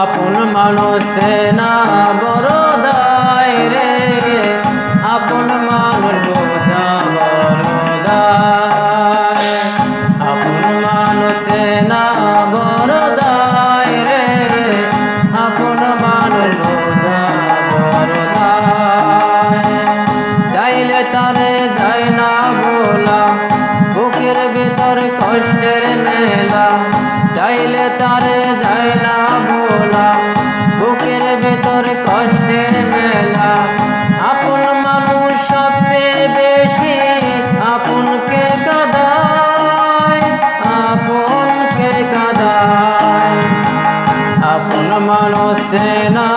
আপন মানুষে না বড় দায় রে, আপন মানুষ বোঝা বড় দায়। আপন মানুষে না বড় দায় রে, আপন মানুষ বোঝা বড় দায়। চাইলে তারে যায় না বলা, বুকের ভেতর কষ্টের মেলা। চাইলে তারে যায় না বলা, বুকের ভেতর কষ্টের মেলা। আপন মানুষ সবচেয়ে বেশি আপনকে কাঁদায়, আপনকে কাঁদায়। আপন মানুষ না